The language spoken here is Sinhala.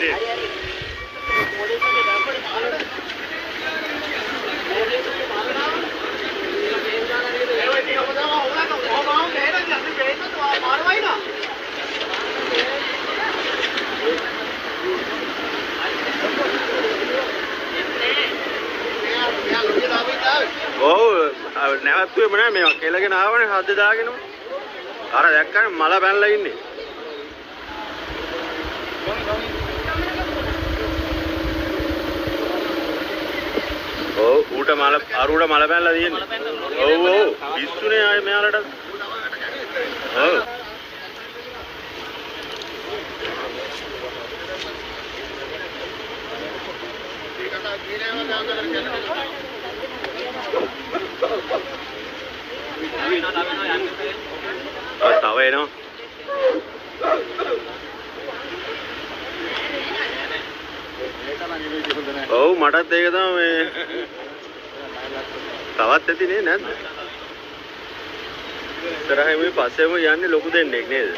හරි. ඔව් නැවතුනේ නෑ මේවා කෙලගෙන ආවනේ හද්ද දාගෙනම. අර දැක්කනේ මල පැනලා ඉන්නේ. ඔව් ඌට මල අරුඩ මල පැනලා තියෙන්නේ. ඔව් පිස්සුනේ ආයේ මෙයාලට. ඔව් තව එනවා. ඔව් මටත් ඒක තමයි මේ තවත් ඇති නේ නැද්ද? ඉතරයි මේ පස්සේම යන්නේ ලොකු දෙන්නෙක් නේද?